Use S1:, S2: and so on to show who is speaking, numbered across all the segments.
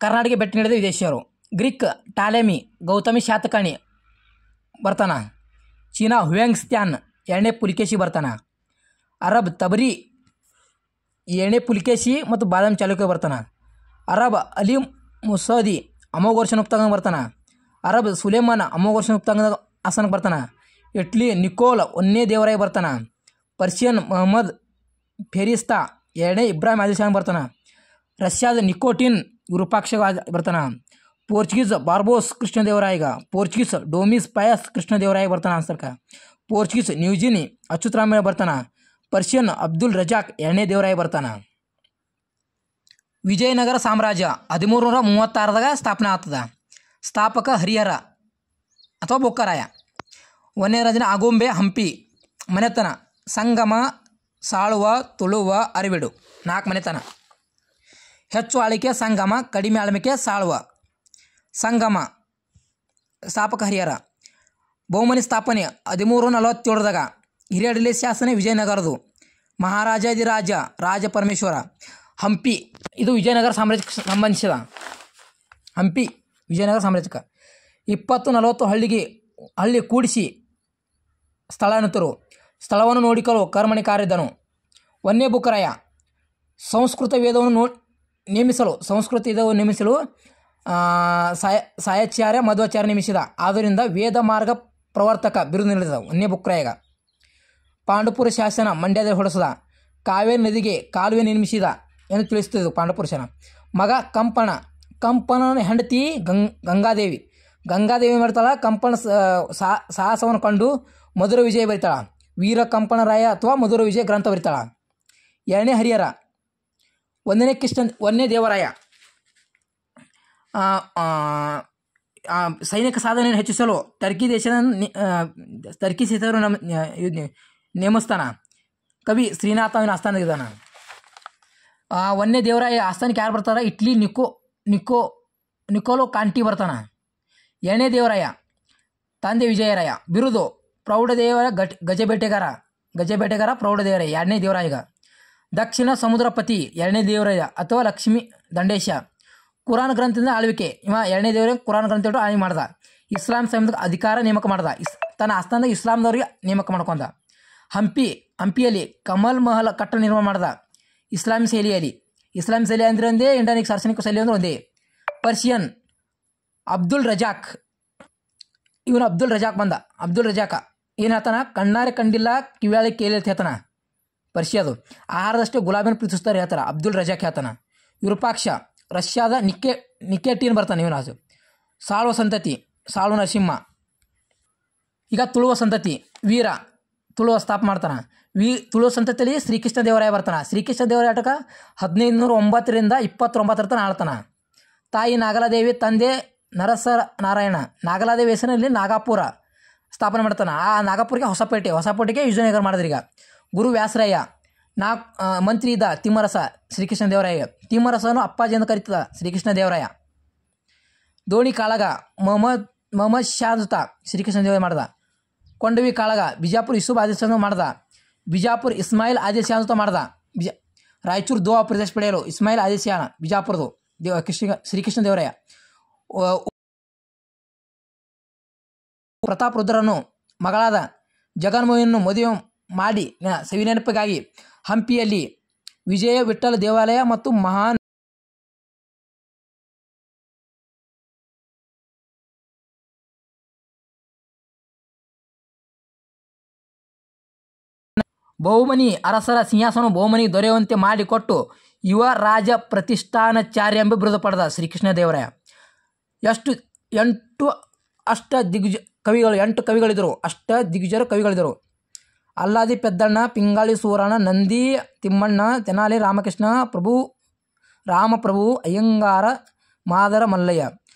S1: ಕರ್ನಾಟಕ ಭೇಟಿ ನೀಡಿದ ವಿದೇಶಿಯರು. ಗ್ರೀಕ್ ಟಾಲೆಮಿ ಗೌತಮಿ ಶಾತಕರ್ಣಿ ಬರ್ತಾನ. ಚೀನಾ ಹುಯಾಂಗ್ಸ್ತ್ಯಾನ್ 2ನೇ ಪುಲಿಕೇಶಿ ಬರ್ತಾನ. ಅರಬ್ ತಬರಿ 7ನೇ ಪುಲಿಕೇಶಿ ಮತ್ತು ಬಾದಾಮಿ ಚಾಲುಕ್ಯ ಬರ್ತಾನ. ಅರಬ್ ಅಲಿ ಮುಸದಿ ಅಮೋಘ ವರ್ಷ ಉಪ್ತಾಂಗ ಬರ್ತಾನ. ಅರಬ್ ಸುಲೇಮಾನ ಅಮೋಘ ವರ್ಷ ಉಪ್ತಾಂಗದ ಆಸನಕ್ಕೆ ಬರ್ತಾನ. ಇಟ್ಲಿ ನಿಕೋಲ್ 1ನೇ ದೇವರಾಯ ಬರ್ತಾನ. ಪರ್ಷಿಯನ್ ಮೊಹಮ್ಮದ್ ಫೆರಿಸ್ತಾ 2ನೇ ಇಬ್ರಾಹಿಂ ಆದಿಲ್ ಶಾನ್ ಬರ್ತಾನ. ರಷ್ಯಾದ ನಿಕೋಟಿನ್ ವಿರೂಪಾಕ್ಷ ಬರ್ತಾನ. ಪೋರ್ಚುಗೀಸ್ ಬಾರ್ಬೋಸ್ ಕೃಷ್ಣದೇವರಾಯಗ. ಪೋರ್ಚುಗೀಸ್ ಡೋಮಿಸ್ ಪಯಸ್ ಕೃಷ್ಣದೇವರಾಯ ಬರ್ತಾನ ಆನ್ಸರ್ಕ. ಪೋರ್ಚುಗೀಸ್ ನ್ಯೂಜಿನಿ ಅಚ್ಯುತರಾಮಯ್ಯ ಬರ್ತಾನ. ಪರ್ಷಿಯನ್ ಅಬ್ದುಲ್ ರಜಾಕ್ 2ನೇ ದೇವರಾಯ ಬರ್ತಾನ. ವಿಜಯನಗರ ಸಾಮ್ರಾಜ್ಯ 1336ದಾಗ ಸ್ಥಾಪನೆ ಆಗ್ತದ. ಸ್ಥಾಪಕ ಹರಿಹರ ಅಥವಾ ಬೊಕ್ಕರಾಯ. 1ನೇ ರಾಜನ ಆಗುಂಬೆ ಹಂಪಿ. ಮನೆತನ ಸಂಗಮ, ಸಾಳುವ, ತುಳುವ, ಅರಿವಿಡು 4 ಮನೆತನ. ಹೆಚ್ಚು ಆಳಿಕೆ ಸಂಗಮ, ಕಡಿಮೆ ಆಳ್ವಿಕೆ ಸಾಳುವ. ಸಂಗಮ ಸ್ಥಾಪಕ ಹರಿಹರ. ಬಹುಮನಿ ಸ್ಥಾಪನೆ 1347ದಾಗ. ಹಿರಿಯಡಲಿ ಶಾಸನ ವಿಜಯನಗರದು. ಮಹಾರಾಜಾದಿರಾಜ ರಾಜ ಪರಮೇಶ್ವರ. ಹಂಪಿ ಇದು ವಿಜಯನಗರ ಸಾಮ್ರಾಜ್ಯಕ್ಕೆ ಸಂಬಂಧಿಸಿದ. ಹಂಪಿ ವಿಜಯನಗರ ಸಾಮ್ರಾಜ್ಯಕ್ಕೆ 20-40 ಹಳ್ಳಿ ಕೂಡಿಸಿ ಸ್ಥಳಾಂತರು. ಸ್ಥಳವನ್ನು ನೋಡಿಕೊಳ್ಳಲು ಕರ್ಮಣಿ ಕಾರ್ಯದನು. 1ನೇ ಬುಕ್ಕರಾಯ ಸಂಸ್ಕೃತ ವೇದವನ್ನು ನೇಮಿಸಲು ಸಾಯಾಚಾರ್ಯ ಮಧ್ವಾಚಾರ್ಯ ನೇಮಿಸಿದ. ಆದ್ದರಿಂದ ವೇದ ಮಾರ್ಗ ಪ್ರವರ್ತಕ ಬಿರುದು ನೀಡಿದ 1ನೇ ಬುಕ್ಕರಾಯಗ. ಪಾಂಡುಪುರ ಶಾಸನ ಮಂಡ್ಯದಲ್ಲಿ ಹೊರಡಿಸಿದ. ಕಾವೇರಿ ನದಿಗೆ ಕಾಲುವೆ ನಿರ್ಮಿಸಿದ ಎಂದು ತಿಳಿಸುತ್ತದೆ ಪಾಂಡುಪುರ ಶಾಸನ. ಮಗ ಕಂಪನ ಹೆಂಡತಿ ಗಂಗಾದೇವಿ. ಗಂಗಾದೇವಿ ಮಾಡ್ತಾಳ. ಕಂಪನ ಸಾಹಸವನ್ನು ಕಂಡು ಮಧುರ ವಿಜಯ ಬರಿತಾಳ. ವೀರ ಕಂಪನರಾಯ ಅಥವಾ ಮಧುರ ವಿಜಯ ಗ್ರಂಥ ಬರಿತಾಳ. 2ನೇ ಹರಿಹರ. 1ನೇ ದೇವರಾಯ ಸೈನಿಕ ಸಾಧನೆಯನ್ನು ಹೆಚ್ಚಿಸಲು ಟರ್ಕಿ ದೇಶದ ನೇಮಸ್ಥಾನ. ಕವಿ ಶ್ರೀನಾಥವಿನ ಆಸ್ಥಾನದಿದ್ದಾನ. 1ನೇ ದೇವರಾಯ ಆಸ್ಥಾನಕ್ಕೆ ಯಾರು ಬರ್ತಾರ? ಇಟ್ಲಿ ನಿಕೋಲೋ ಕಾಂಟಿ ಬರ್ತಾನ. 2ನೇ ದೇವರಾಯ ತಂದೆ ವಿಜಯರಾಯ. ಬಿರುದು ಪ್ರೌಢದೇವರ ಗಜಬೇಟೆಗಾರ ಪ್ರೌಢದೇವರಾಯ 2ನೇ ದೇವರಾಯಗ. ದಕ್ಷಿಣ ಸಮುದ್ರಪತಿ 2ನೇ ದೇವರಾಯ ಅಥವಾ ಲಕ್ಷ್ಮೀ ದಂಡೇಶ. ಕುರಾನ್ ಗ್ರಂಥದಿಂದ ಆಳ್ವಿಕೆ. ಇವ 2ನೇ ದೇವರಾಯ ಕುರಾನ್ ಗ್ರಂಥ ಆಳ್ವಿಕೆ ಮಾಡ್ದ. ಇಸ್ಲಾಂ ಸಂಬಂಧ ಅಧಿಕಾರ ನೇಮಕ ಮಾಡ್ದ. ತನ್ನ ಆಸ್ಥಾನದಾಗ ಇಸ್ಲಾಂದವ್ರಿಗೆ ನೇಮಕ ಮಾಡ್ಕೊಂಡ. ಹಂಪಿಯಲ್ಲಿ ಕಮಲ್ ಮಹಲ್ ಕಟ್ಟಡ ನಿರ್ಮಾಣ ಮಾಡ್ದ ಇಸ್ಲಾಮಿ ಶೈಲಿಯಲ್ಲಿ. ಇಸ್ಲಾಮಿ ಶೈಲಿ ಅಂದ್ರೆ ಒಂದೇ, ಇಂಡಿಯನಿಕ್ ದಾರ್ಶನಿಕ ಶೈಲಿ ಅಂದ್ರೆ ಒಂದೇ. ಪರ್ಷಿಯನ್ ಅಬ್ದುಲ್ ರಜಾಕ್. ಇವನು ಅಬ್ದುಲ್ ರಜಾಕ ಏನು ಹೇಳ್ತಾನ? ಕಣ್ಣಾರೆ ಕಂಡಿಲ್ಲ, ಕಿವ್ಯಾಳಿ ಕೇಳಿ ಅಂತ ಹೇಳ್ತಾನ. ಪರ್ಷಿಯಾದು ಆಹಾರದಷ್ಟೇ ಗುಲಾಬಿನ ಪ್ರೀತಿಸ್ತಾರೆ ಹೇಳ್ತಾರ. ಅಬ್ದುಲ್ ರಜಾಕ್ ಹೇಳ್ತಾನ. ವಿರೂಪಾಕ್ಷ ರಷ್ಯಾದ ನಿಕೆಟಿನ್ ಬರ್ತಾನೆ ಇವನಾಜು. ಸಾಳುವ ಸಂತತಿ ಸಾಳು ನರಸಿಂಹ. ಈಗ ತುಳುವ ಸಂತತಿ ವೀರ ತುಳುವ ಸ್ಥಾಪ ಮಾಡ್ತಾನೆ. ತುಳುವ ಸಂತತಿಯಲ್ಲಿ ಶ್ರೀಕೃಷ್ಣ ದೇವರಾಯ ಬರ್ತಾನೆ. ಶ್ರೀಕೃಷ್ಣ ದೇವರಾಯ ಆಟಕ 1509ರಿಂದ 29 ತನಕ ಆಳ್ತಾನ. ತಾಯಿ ನಾಗಲಾದೇವಿ, ತಂದೆ ನರಸರ ನಾರಾಯಣ. ನಾಗಲಾದೇವಿ ಹೆಸರಿನಲ್ಲಿ ನಾಗಾಪುರ ಸ್ಥಾಪನೆ ಮಾಡ್ತಾನೆ. ಆ ನಾಗಪುರಕ್ಕೆ ಹೊಸಪೇಟೆಗೆ ವಿಜಯನಗರ ಮಾಡಿದ್ರಿ. ಈಗ ಗುರು ವ್ಯಾಸರಾಯ. ಮಂತ್ರಿ ಇದ್ದ ತಿಮ್ಮರಸ ಶ್ರೀಕೃಷ್ಣ ದೇವರಾಯ. ತಿಮ್ಮರಸನು ಅಪ್ಪಾಜಿ ಎಂದು ಕರೀತದ ಶ್ರೀಕೃಷ್ಣ ದೇವರಾಯ. ದೋಣಿ ಕಾಳಗ ಮೊಹಮ್ಮದ್ ಶಾಜುತ ಶ್ರೀಕೃಷ್ಣ ದೇವರಾಯ ಮಾಡ್ದ. ಕೊಂಡವಿ ಕಾಳಗ ಬಿಜಾಪುರ ಯೂಸುಫ್ ಆದಿಲ್ ಶಾನ್ ಮಾಡ್ದ. ಬಿಜಾಪುರ ಇಸ್ಮಾಯಿಲ್ ಆದಿಲ್ ಶಾನ್ ಮಾಡ್ದ. ರಾಯಚೂರು ದೋವಾ ಪ್ರದೇಶ ಪಡೆಯಲು ಇಸ್ಮಾಯಿಲ್ ಆದಿಲ್ ಶಾನ್ ಬಿಜಾಪುರದು ಶ್ರೀಕೃಷ್ಣ ದೇವರಾಯ. ಪ್ರತಾಪ್ ರುದ್ರನು ಮಗಳಾದ ಜಗನ್ಮೋಹಿಯನ್ನು ಮದುವೆ ಮಾಡಿ ಸವಿನೆನಪಿಗಾಗಿ ಹಂಪಿಯಲ್ಲಿ ವಿಜಯ ವಿಠ್ಠಲ ದೇವಾಲಯ ಮತ್ತು ಮಹಾನ್ ಬಹುಮನಿ ಅರಸರ ಸಿಂಹಾಸನ ಬಹುಮನಿ ದೊರೆಯುವಂತೆ ಮಾಡಿಕೊಟ್ಟು ಯುವ ರಾಜ ಪ್ರತಿಷ್ಠಾನಾಚಾರ್ಯ ಎಂಬ ಬಿರುದು ಪಡೆದ ಶ್ರೀಕೃಷ್ಣ ದೇವರಾಯ. 8 ಕವಿಗಳಿದ್ದರು. ಅಷ್ಟದಿಗ್ಗಜರ ಕವಿಗಳಿದ್ದರು. ಅಲ್ಲಾದಿ ಪೆದ್ದಣ್ಣ, ಪಿಂಗಾಳಿ ಸೂರಣ್ಣ, ನಂದಿ ತಿಮ್ಮಣ್ಣ, ತೆನಾಲಿ ರಾಮಪ್ರಭು, ಅಯ್ಯಂಗಾರ, ಮಾದರ ಮಲ್ಲಯ್ಯ.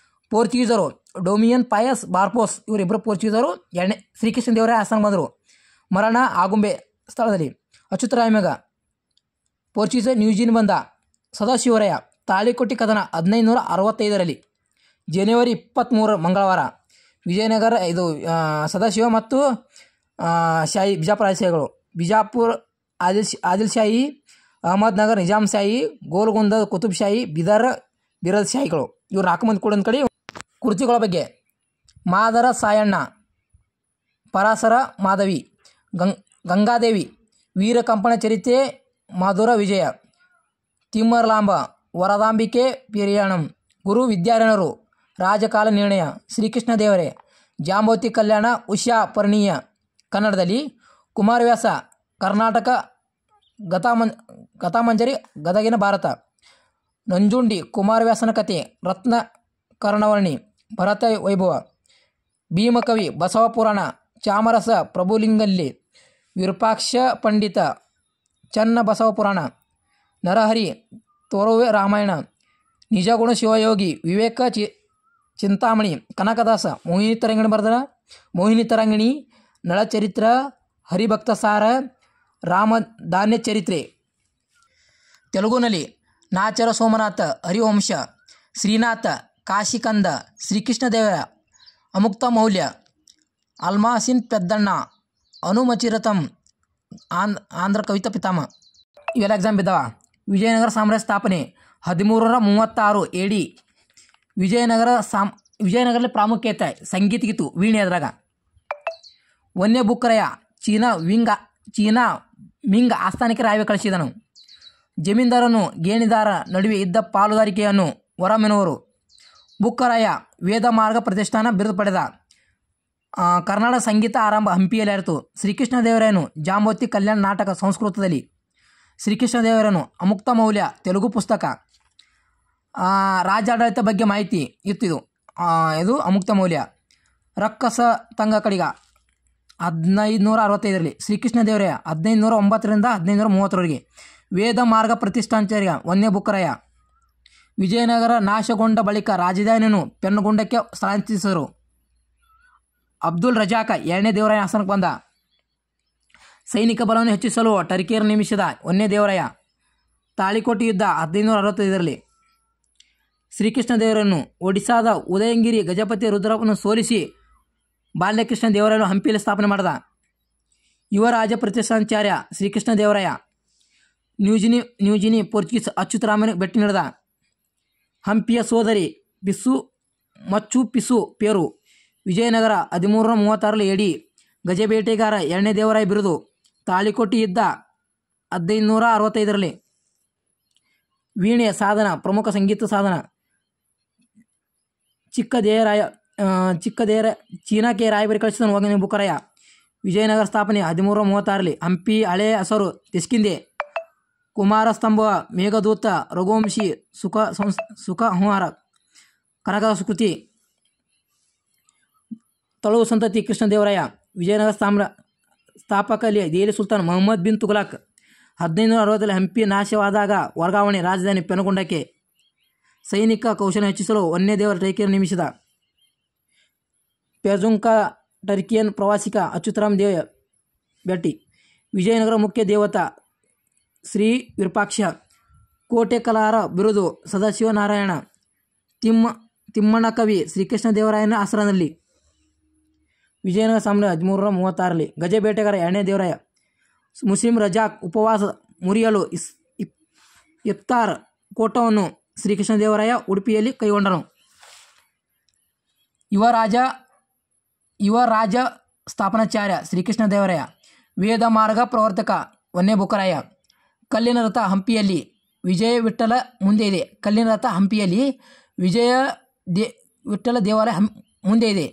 S1: ಪೋರ್ಚುಗೀಸರು ಡೊಮಿಯನ್ ಪಯಸ್ ಬಾರ್ಬೋಸ್ ಇವರಿಬ್ಬರು ಪೋರ್ಚುಗೀಸರು ಶ್ರೀಕೃಷ್ಣ ದೇವರಾಯ ಆಸ್ಥಾನ ಬಂದರು. ಮರಣ ಆಗುಂಬೆ ಸ್ಥಳದಲ್ಲಿ. ಅಚ್ಯುತರಾಮಯ್ಯ ಪೋರ್ಚುಗೀಸ ನ್ಯೂಜಿನ್ ಬಂದ. ಸದಾಶಿವರಾಯ ತಾಳಿಕೋಟಿ ಕದನ 1565ರಲ್ಲಿ ಜನವರಿ 23 ಮಂಗಳವಾರ. ವಿಜಯನಗರ ಇದು ಸದಾಶಿವ ಮತ್ತು ಬಿಜಾಪುರ ಆದಿಲ್ಶಾಹಿಗಳು. ಬಿಜಾಪುರ ಆದಿಲ್ಶಾಹಿ, ಅಹಮದ್ ನಗರ್ ನಿಜಾಮ್ ಶಾಹಿ, ಗೋಲ್ಗುಂದ ಕುತುಬ್ ಶಾಹಿ, ಬಿದರ್ ಬಿರದ ಶಾಹಿಗಳು. ಇವ್ರು 4 ಮಂದಿ ಕೂಡ ಒಂದು ಕಡೆ. ಕೃತಿಗಳ ಬಗ್ಗೆ ಮಾದರ ಸಾಯಣ್ಣ, ಪರಾಸರ ಮಾಧವಿ, ಗಂಗಾದೇವಿ, ವೀರ ಕಂಪನ ಚರಿತೆ, ಮಧುರ ವಿಜಯ, ತಿಮ್ಮರ್ಲಾಂಬ, ವರದಾಂಬಿಕೆ ಪಿರಿಯಾಣಂ, ಗುರು ವಿದ್ಯಾರಣ್ಯರು, ರಾಜಕಾಲ ನಿರ್ಣಯ, ಶ್ರೀಕೃಷ್ಣ ದೇವರೇ, ಜಾಂಬವತಿ ಕಲ್ಯಾಣ, ಉಷಾ ಪರಿಣೀಯ ಕನ್ನಡದಲ್ಲಿ, ಕುಮಾರವ್ಯಾಸ ಕರ್ನಾಟಕ, ಗತಾಮಂಜರಿ ಗದಗಿನ ಭಾರತ, ನಂಜುಂಡಿ ಕುಮಾರವ್ಯಾಸನ ಕಥೆ, ರತ್ನ ಕರ್ಣವರ್ಣಿ, ಭರತ ವೈಭವ, ಭೀಮಕವಿ, ಬಸವ ಪುರಾಣ, ಚಾಮರಸ ಪ್ರಭುಲಿಂಗಲ್ಲಿ, ವಿರೂಪಾಕ್ಷ ಪಂಡಿತ, ಚನ್ನ ಬಸವ ಪುರಾಣ, ನರಹರಿ, ತೋರುವೆ ರಾಮಾಯಣ, ನಿಜಗುಣ ಶಿವಯೋಗಿ, ವಿವೇಕ ಚಿಂತಾಮಣಿ, ಕನಕದಾಸ, ಮೋಹಿನಿ ತರಂಗಿಣಿ, ನಳಚರಿತ್ರ, ಹರಿಭಕ್ತಸಾರ, ರಾಮಧಾನ್ಯ ಚರಿತ್ರೆ. ತೆಲುಗುನಲ್ಲಿ ನಾಚರ ಸೋಮನಾಥ, ಹರಿವಂಶ, ಶ್ರೀನಾಥ, ಕಾಶಿಕಂದ, ಶ್ರೀಕೃಷ್ಣದೇವರ, ಅಮುಕ್ತ ಮೌಲ್ಯ, ಅಲ್ಮಾಸಿನ್ ಪೆದ್ದಣ್ಣ, ಅನುಮಚಿರತಂ, ಆಂಧ್ರ ಕವಿತಾ ಪಿತಾಮಹ. ಇವೆಲ್ಲ ಎಕ್ಸಾಮ್ ಬಿದ್ದಾವ. ವಿಜಯನಗರ ಸಾಮ್ರಾಜ್ಯ ಸ್ಥಾಪನೆ 1336 AD. ವಿಜಯನಗರಲ್ಲಿ ಪ್ರಾಮುಖ್ಯತೆ ಸಂಗೀತಗಿತ್ತು, ವೀಣೆ ಅದ್ರಾಗ. ವನ್ಯ ಬುಕ್ಕರಾಯ ಚೀನಾ ಮಿಂಗ್ ಆಸ್ಥಾನಕ್ಕೆ ರಾಯಭಾರಿ ಕಳಿಸಿದನು. ಜಮೀನ್ದಾರನು ಗೇಣಿದಾರ ನಡುವೆ ಇದ್ದ ಪಾಲುದಾರಿಕೆಯನ್ನು ಹೊರಮೆನುವರು. ಬುಕ್ಕರಾಯ ವೇದ ಮಾರ್ಗ ಪ್ರತಿಷ್ಠಾನ ಬಿರುದು ಪಡೆದ. ಕರ್ನಾಟಕ ಸಂಗೀತ ಆರಂಭ ಹಂಪಿಯಲ್ಲಿ ಆಯಿತು. ಶ್ರೀಕೃಷ್ಣ ದೇವರಾಯನು ಜಾಂಬವತಿ ಕಲ್ಯಾಣ ನಾಟಕ ಸಂಸ್ಕೃತದಲ್ಲಿ, ಶ್ರೀಕೃಷ್ಣ ದೇವರಾಯನು ಅಮುಕ್ತ ಮೌಲ್ಯ ತೆಲುಗು ಪುಸ್ತಕ. ರಾಜ್ಯಾಡಳಿತ ಬಗ್ಗೆ ಮಾಹಿತಿ ಇತ್ತಿದು. ಇದು ಅಮುಕ್ತ ಮೌಲ್ಯ. ರಕ್ಕಸ ತಂಗ ಕಡಿಗ 1565. ಶ್ರೀಕೃಷ್ಣ ದೇವರಾಯ 1509ರಿಂದ 1530ರವರೆಗೆ. ವೇದ ಮಾರ್ಗ ಪ್ರತಿಷ್ಠಾಚಾರ್ಯ ವನ್ಯ ಬುಕ್ಕರಾಯ. ವಿಜಯನಗರ ನಾಶಗೊಂಡ ಬಳಿಕ ರಾಜಧಾನಿಯನ್ನು ಪೆನ್ನಗೊಂಡಕ್ಕೆ ಸ್ಥಳಾಂತರಿಸಿದರು. ಅಬ್ದುಲ್ ರಜಾಕ 2ನೇ ದೇವರಾಯ ಆಸ್ಥಾನಕ್ಕೆ ಬಂದ. ಸೈನಿಕ ಬಲವನ್ನು ಹೆಚ್ಚಿಸಲು ಟರ್ಕಿಯರ್ ನೇಮಿಸಿದ ವನ್ಯ ದೇವರಾಯ. ತಾಳಿಕೋಟೆ ಯುದ್ಧ 1565ರಲ್ಲಿ. ಶ್ರೀಕೃಷ್ಣ ದೇವರನ್ನು ಒಡಿಶಾದ ಉದಯಗಿರಿ ಗಜಪತಿ ರುದ್ರಪ್ಪನ್ನು ಸೋಲಿಸಿ ಬಾಲ್ಯಕೃಷ್ಣ ದೇವರಾಯನು ಹಂಪಿಯಲ್ಲಿ ಸ್ಥಾಪನೆ ಮಾಡಿದ. ಯುವರಾಜ ಪ್ರತಿಷ್ಠಾಚಾರ್ಯ ಶ್ರೀಕೃಷ್ಣ ದೇವರಾಯ. ನ್ಯೂಜಿನಿ ಪೋರ್ಚುಗೀಸ್ ಅಚ್ಯುತರಾಮನಿಗೆ ಭೇಟಿ ನೀಡಿದ. ಹಂಪಿಯ ಸೋದರಿ ಮಚ್ಚು ಪಿಸು ಪೇರು. ವಿಜಯನಗರ 1336 AD. ಗಜಬೇಟೆಗಾರ 2ನೇ ದೇವರಾಯ ಬಿರುದು. ತಾಳಿಕೋಟೆ ಯುದ್ಧ 1565ರಲ್ಲಿ. ವೀಣೆಯ ಸಾಧನ, ಪ್ರಮುಖ ಸಂಗೀತ ಸಾಧನ. ಚೀನಾಕ್ಕೆ ರಾಯಭಾರಿ ಕಳಿಸಿದನು ವನ್ಯ ಬುಕ್ಕರಾಯ. ವಿಜಯನಗರ ಸ್ಥಾಪನೆ 1336ರಲ್ಲಿ. ಹಂಪಿ ಹಳೆಯ ಹೆಸರು ಕಿಷ್ಕಿಂಧೆ. ಕುಮಾರಸ್ತಂಭ, ಮೇಘದೂತ, ರಘುವಂಶಿ, ಸುಖಸಂಹಾರ, ಕನಕದಾಸ ಕೃತಿ. ತಳುವು ಸಂತತಿ ಕೃಷ್ಣದೇವರಾಯ. ವಿಜಯನಗರ ಸ್ಥಾಪಕಲ್ಲಿ ದೆಹಲಿ ಸುಲ್ತಾನ್ ಮೊಹಮ್ಮದ್ ಬಿನ್ ತುಘಲಕ್. 1560ರಲ್ಲಿ ಹಂಪಿ ನಾಶವಾದಾಗ ವರ್ಗಾವಣೆ, ರಾಜಧಾನಿ ಪೆನುಗೊಂಡಕ್ಕೆ. ಸೈನಿಕ ಕೌಶಲ್ಯ ಹೆಚ್ಚಿಸಲು ವನ್ಯ ದೇವರ ಟರ್ಕಿಯನ್ನು ನೇಮಿಸಿದ. ಪೆರ್ಜುಂಕ ಟರ್ಕಿಯನ್ ಪ್ರವಾಸಿಗ ಅಚ್ಯುತರಾಮ ದೇವ ಭೇಟಿ. ವಿಜಯನಗರ ಮುಖ್ಯ ದೇವತಾ ಶ್ರೀ ವಿರೂಪಾಕ್ಷ. ಕೋಟೆ ಕಲಾರ ಬಿರುದು ಸದಾಶಿವನಾರಾಯಣ. ತಿಮ್ಮಣ್ಣ ಕವಿ ಶ್ರೀಕೃಷ್ಣ ದೇವರಾಯನ ಆಶ್ರಮದಲ್ಲಿ. ವಿಜಯನಗರ ಸಾಮ್ರಾಜ್ಯ 1336ರಲ್ಲಿ. ಗಜಬೇಟೆಗಾರ 2ನೇ ದೇವರಾಯ. ಮುಸ್ಲಿಂ ರಜಾಕ್ ಉಪವಾಸ ಮುರಿಯಲು ಇಫ್ತಾರ್ ಕೋಟವನ್ನು ಶ್ರೀಕೃಷ್ಣ ದೇವರಾಯ ಉಡುಪಿಯಲ್ಲಿ ಕೈಗೊಂಡನು. ಯುವರಾಜ ಸ್ಥಾಪನಾಚಾರ್ಯ ಶ್ರೀಕೃಷ್ಣ ದೇವರಾಯ. ವೇದ ಮಾರ್ಗ ಪ್ರವರ್ತಕ ವನ್ಯ ಬುಕ್ಕರಾಯ. ಕಲ್ಲಿನ ರಥ ಹಂಪಿಯಲ್ಲಿ ವಿಜಯ ವಿಠ್ಠಲ ಮುಂದೆ ಇದೆ. ಕಲ್ಲಿನ ರಥ ಹಂಪಿಯಲ್ಲಿ ವಿಠ್ಠಲ ದೇವಾಲಯ ಮುಂದೆ ಇದೆ.